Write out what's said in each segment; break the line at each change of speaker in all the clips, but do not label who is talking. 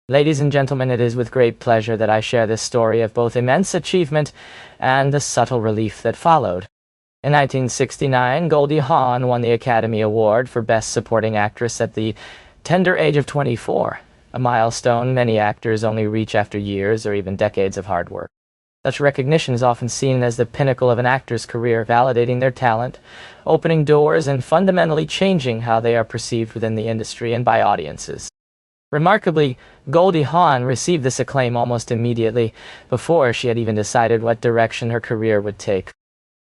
Ladies and gentlemen, it is with great pleasure that I share this story of both immense achievement and the subtle relief that followed. In 1969, Goldie Hawn won the Academy Award for Best Supporting Actress at the tender age of 24, a milestone many actors only reach after years or even decades of hard work. Such recognition is often seen as the pinnacle of an actor's career, validating their talent, opening doors, and fundamentally changing how they are perceived within the industry and by audiences. Remarkably, Goldie Hawn received this acclaim almost immediately, before she had even decided what direction her career would take.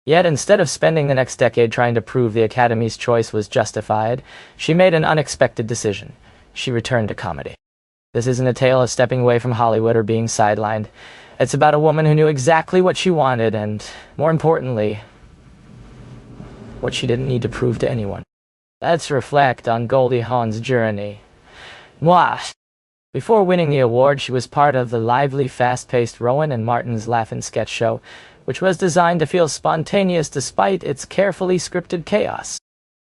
Yet instead of spending the next decade trying to prove the Academy's choice was justified, she made an unexpected decision. She returned to comedy. This isn't a tale of stepping away from Hollywood or being sidelined. It's about a woman who knew exactly what she wanted and, more importantly, what she didn't need to prove to anyone. Let's reflect on Goldie Hawn's journey. Before winning the award, she was part of the lively, fast-paced Rowan and Martin's Laugh-In sketch show, which was designed to feel spontaneous despite its carefully scripted chaos.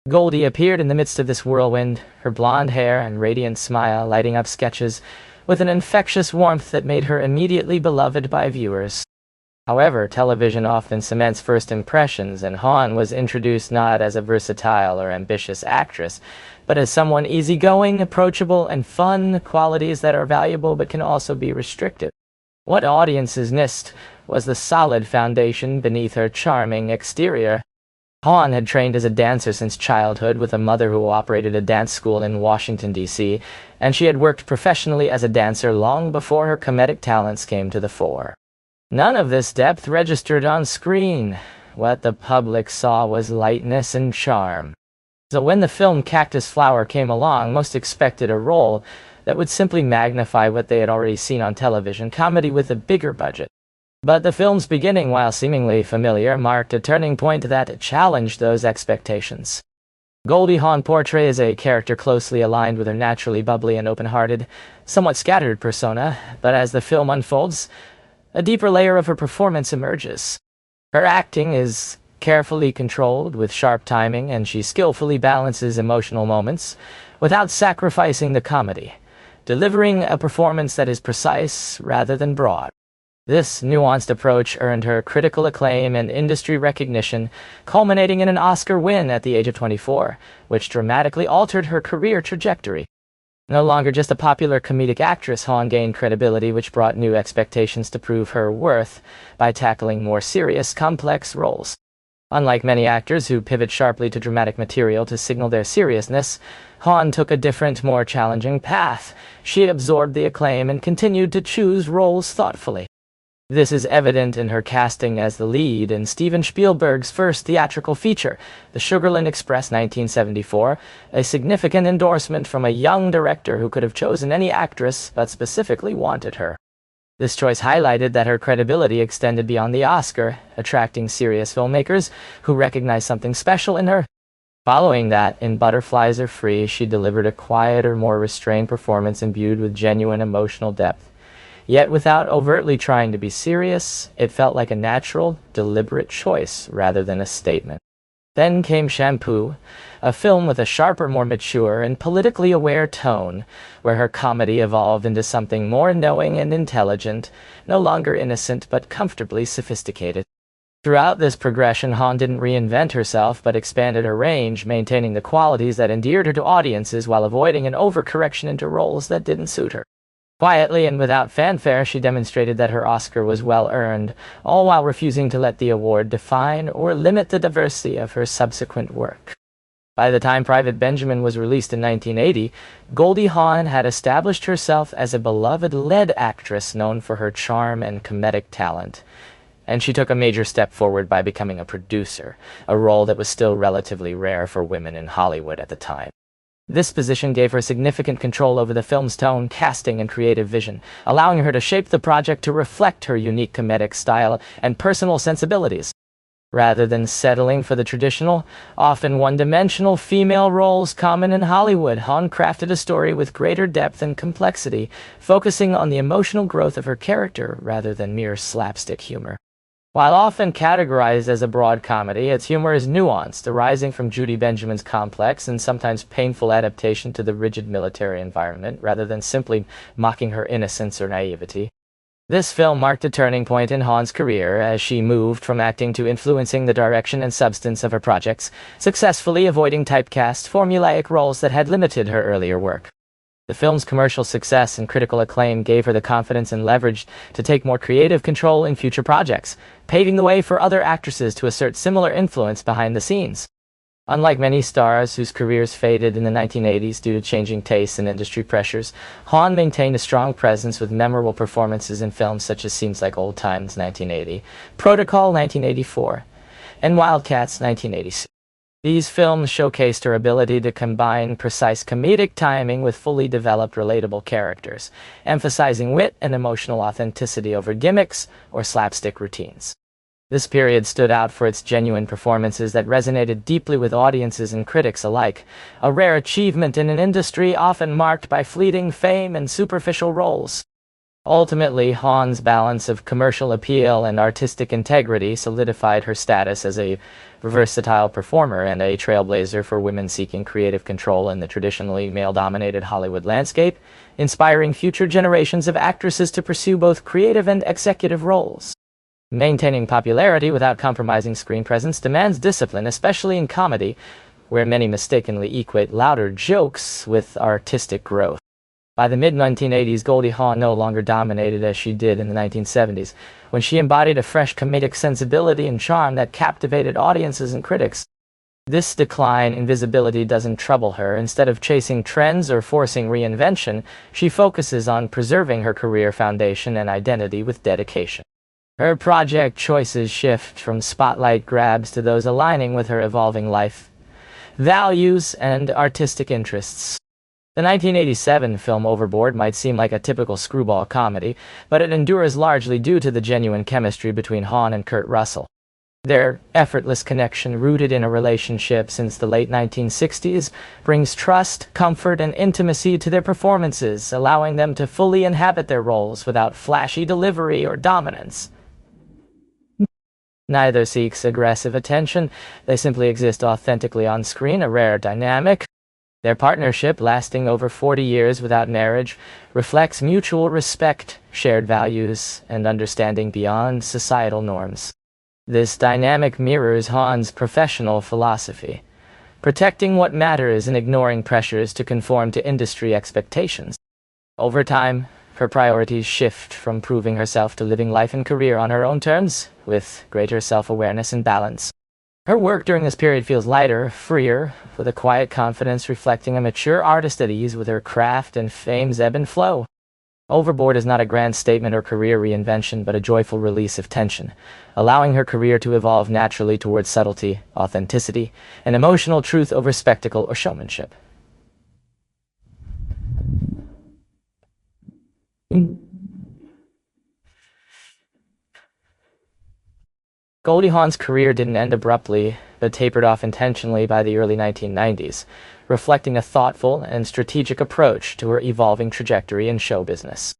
Goldie appeared in the midst of this whirlwind, her blonde hair and radiant smile lighting up sketches with an infectious warmth that made her immediately beloved by viewers. However, television often cements first impressions, and Hawn was introduced not as a versatile or ambitious actress, but as someone easygoing, approachable, and fun, qualities that are valuable but can also be restrictive. What audiences missed was the solid foundation beneath her charming exterior. Hawn had trained as a dancer since childhood with a mother who operated a dance school in Washington, D.C., and she had worked professionally as a dancer long before her comedic talents came to the fore. None of this depth registered on screen. What the public saw was lightness and charm. So when the film Cactus Flower came along, most expected a role that would simply magnify what they had already seen on television, comedy with a bigger budget. But the film's beginning, while seemingly familiar, marked a turning point that challenged those expectations. Goldie Hawn portrays a character closely aligned with her naturally bubbly and open-hearted, somewhat scattered persona, but as the film unfolds, a deeper layer of her performance emerges. Her acting is carefully controlled with sharp timing, and she skillfully balances emotional moments without sacrificing the comedy, delivering a performance that is precise rather than broad. This nuanced approach earned her critical acclaim and industry recognition, culminating in an Oscar win at the age of 24, which dramatically altered her career trajectory. No longer just a popular comedic actress, Hawn gained credibility, which brought new expectations to prove her worth by tackling more serious, complex roles. Unlike many actors who pivot sharply to dramatic material to signal their seriousness, Hawn took a different, more challenging path. She absorbed the acclaim and continued to choose roles thoughtfully. This is evident in her casting as the lead in Steven Spielberg's first theatrical feature, The Sugarland Express, 1974, a significant endorsement from a young director who could have chosen any actress but specifically wanted her. This choice highlighted that her credibility extended beyond the Oscar, attracting serious filmmakers who recognized something special in her. Following that, in Butterflies Are Free, she delivered a quieter, more restrained performance imbued with genuine emotional depth. Yet without overtly trying to be serious, it felt like a natural, deliberate choice rather than a statement. Then came Shampoo, a film with a sharper, more mature, and politically aware tone, where her comedy evolved into something more knowing and intelligent, no longer innocent but comfortably sophisticated. Throughout this progression, Hawn didn't reinvent herself but expanded her range, maintaining the qualities that endeared her to audiences while avoiding an overcorrection into roles that didn't suit her. Quietly and without fanfare, she demonstrated that her Oscar was well-earned, all while refusing to let the award define or limit the diversity of her subsequent work. By the time Private Benjamin was released in 1980, Goldie Hawn had established herself as a beloved lead actress known for her charm and comedic talent. And she took a major step forward by becoming a producer, a role that was still relatively rare for women in Hollywood at the time. This position gave her significant control over the film's tone, casting, and creative vision, allowing her to shape the project to reflect her unique comedic style and personal sensibilities. Rather than settling for the traditional, often one-dimensional female roles common in Hollywood, Hawn crafted a story with greater depth and complexity, focusing on the emotional growth of her character rather than mere slapstick humor. While often categorized as a broad comedy, its humor is nuanced, arising from Judy Benjamin's complex and sometimes painful adaptation to the rigid military environment, rather than simply mocking her innocence or naivety. This film marked a turning point in Hawn's career as she moved from acting to influencing the direction and substance of her projects, successfully avoiding typecast, formulaic roles that had limited her earlier work. The film's commercial success and critical acclaim gave her the confidence and leverage to take more creative control in future projects, paving the way for other actresses to assert similar influence behind the scenes. Unlike many stars whose careers faded in the 1980s due to changing tastes and industry pressures, Hawn maintained a strong presence with memorable performances in films such as Seems Like Old Times 1980, Protocol 1984, and Wildcats 1986. These films showcased her ability to combine precise comedic timing with fully developed relatable characters, emphasizing wit and emotional authenticity over gimmicks or slapstick routines. This period stood out for its genuine performances that resonated deeply with audiences and critics alike, a rare achievement in an industry often marked by fleeting fame and superficial roles. Ultimately, Hawn's balance of commercial appeal and artistic integrity solidified her status as a versatile performer and a trailblazer for women seeking creative control in the traditionally male-dominated Hollywood landscape, inspiring future generations of actresses to pursue both creative and executive roles. Maintaining popularity without compromising screen presence demands discipline, especially in comedy, where many mistakenly equate louder jokes with artistic growth. By the mid-1980s, Goldie Hawn no longer dominated as she did in the 1970s, when she embodied a fresh comedic sensibility and charm that captivated audiences and critics. This decline in visibility doesn't trouble her. Instead of chasing trends or forcing reinvention, she focuses on preserving her career foundation and identity with dedication. Her project choices shift from spotlight grabs to those aligning with her evolving life, values, and artistic interests. The 1987 film Overboard might seem like a typical screwball comedy, but it endures largely due to the genuine chemistry between Hawn and Kurt Russell. Their effortless connection, rooted in a relationship since the late 1960s, brings trust, comfort, and intimacy to their performances, allowing them to fully inhabit their roles without flashy delivery or dominance. Neither seeks aggressive attention, they simply exist authentically on screen, a rare dynamic. Their partnership, lasting over 40 years without marriage, reflects mutual respect, shared values, and understanding beyond societal norms. This dynamic mirrors Hawn's professional philosophy, protecting what matters and ignoring pressures to conform to industry expectations. Over time, her priorities shift from proving herself to living life and career on her own terms, with greater self-awareness and balance. Her work during this period feels lighter, freer, with a quiet confidence reflecting a mature artist at ease with her craft and fame's ebb and flow. Overboard is not a grand statement or career reinvention, but a joyful release of tension, allowing her career to evolve naturally towards subtlety, authenticity, and emotional truth over spectacle or showmanship. Goldie Hawn's career didn't end abruptly, but tapered off intentionally by the early 1990s, reflecting a thoughtful and strategic approach to her evolving trajectory in show business.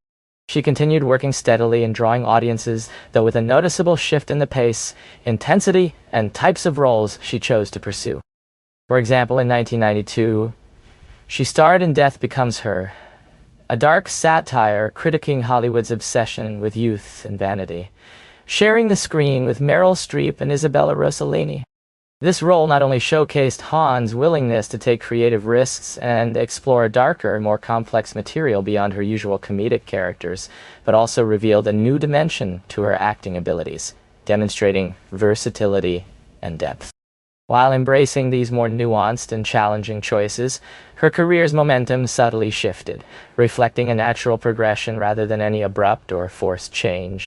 She continued working steadily and drawing audiences, though with a noticeable shift in the pace, intensity, and types of roles she chose to pursue. For example, in 1992, she starred in Death Becomes Her, a dark satire critiquing Hollywood's obsession with youth and vanity, sharing the screen with Meryl Streep and Isabella Rossellini. This role not only showcased Hawn's willingness to take creative risks and explore darker, more complex material beyond her usual comedic characters, but also revealed a new dimension to her acting abilities, demonstrating versatility and depth. While embracing these more nuanced and challenging choices, her career's momentum subtly shifted, reflecting a natural progression rather than any abrupt or forced change.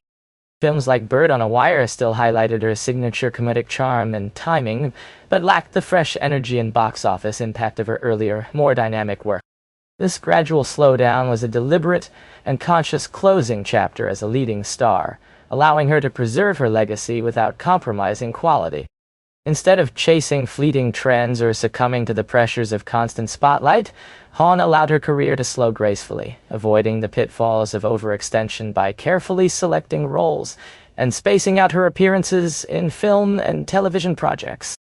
Films like Bird on a Wire still highlighted her signature comedic charm and timing, but lacked the fresh energy and box office impact of her earlier, more dynamic work. This gradual slowdown was a deliberate and conscious closing chapter as a leading star, allowing her to preserve her legacy without compromising quality. Instead of chasing fleeting trends or succumbing to the pressures of constant spotlight, Hawn allowed her career to slow gracefully, avoiding the pitfalls of overextension by carefully selecting roles and spacing out her appearances in film and television projects.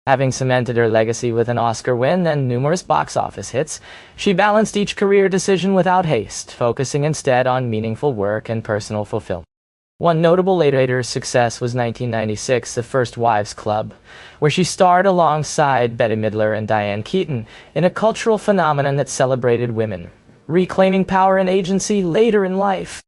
Having cemented her legacy with an Oscar win and numerous box office hits, she balanced each career decision without haste, focusing instead on meaningful work and personal fulfillment. One notable later success was 1996's The First Wives Club, where she starred alongside Bette Midler and Diane Keaton in a cultural phenomenon that celebrated women, reclaiming power and agency later in life.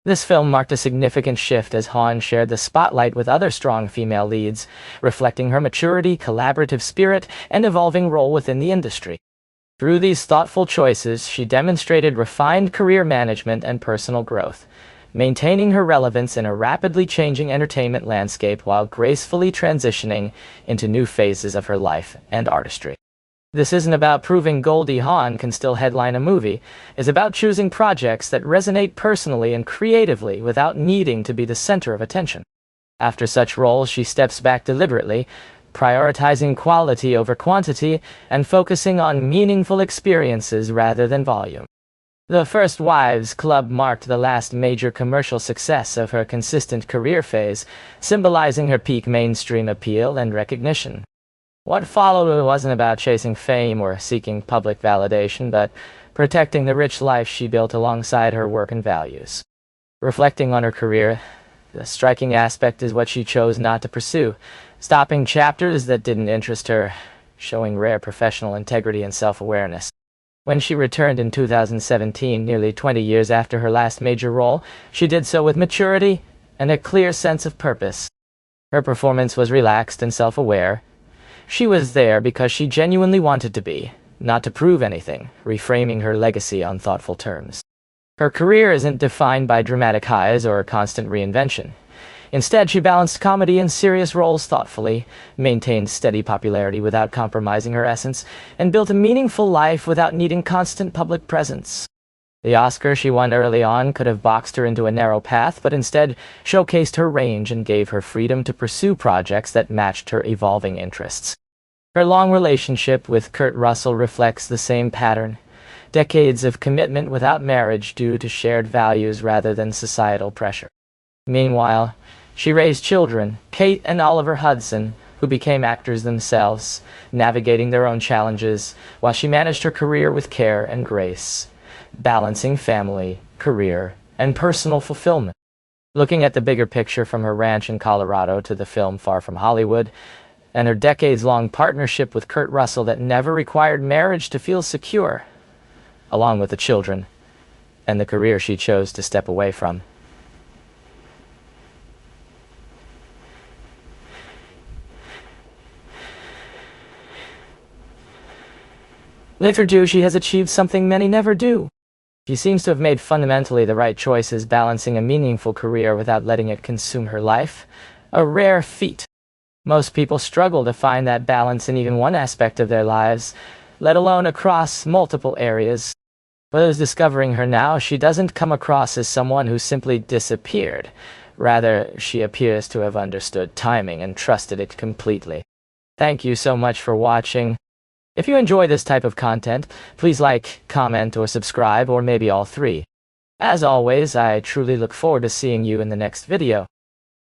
This film marked a significant shift as Hawn shared the spotlight with other strong female leads, reflecting her maturity, collaborative spirit, and evolving role within the industry. Through these thoughtful choices, she demonstrated refined career management and personal growth, maintaining her relevance in a rapidly changing entertainment landscape while gracefully transitioning into new phases of her life and artistry. This isn't about proving Goldie Hawn can still headline a movie. It's about choosing projects that resonate personally and creatively without needing to be the center of attention. After such roles, she steps back deliberately, prioritizing quality over quantity and focusing on meaningful experiences rather than volume. The First Wives Club marked the last major commercial success of her consistent career phase, symbolizing her peak mainstream appeal and recognition. What followed wasn't about chasing fame or seeking public validation, but protecting the rich life she built alongside her work and values. Reflecting on her career, the striking aspect is what she chose not to pursue, stopping chapters that didn't interest her, showing rare professional integrity and self-awareness. When she returned in 2017, nearly 20 years after her last major role, she did so with maturity and a clear sense of purpose. Her performance was relaxed and self-aware. She was there because she genuinely wanted to be, not to prove anything, reframing her legacy on thoughtful terms. Her career isn't defined by dramatic highs or constant reinvention. Instead, she balanced comedy and serious roles thoughtfully, maintained steady popularity without compromising her essence, and built a meaningful life without needing constant public presence. The Oscar she won early on could have boxed her into a narrow path, but instead showcased her range and gave her freedom to pursue projects that matched her evolving interests. Her long relationship with Kurt Russell reflects the same pattern. Decades of commitment without marriage due to shared values rather than societal pressure. Meanwhile, she raised children, Kate and Oliver Hudson, who became actors themselves, navigating their own challenges, while she managed her career with care and grace, balancing family, career, and personal fulfillment. Looking at the bigger picture, from her ranch in Colorado to the film Far From Hollywood, and her decades-long partnership with Kurt Russell that never required marriage to feel secure, along with the children, and the career she chose to step away from. With her due, she has achieved something many never do. She seems to have made fundamentally the right choices, balancing a meaningful career without letting it consume her life. A rare feat. Most people struggle to find that balance in even one aspect of their lives, let alone across multiple areas. But as discovering her now, she doesn't come across as someone who simply disappeared. Rather, she appears to have understood timing and trusted it completely. Thank you so much for watching. If you enjoy this type of content, please like, comment, or subscribe, or maybe all three. As always, I truly look forward to seeing you in the next video.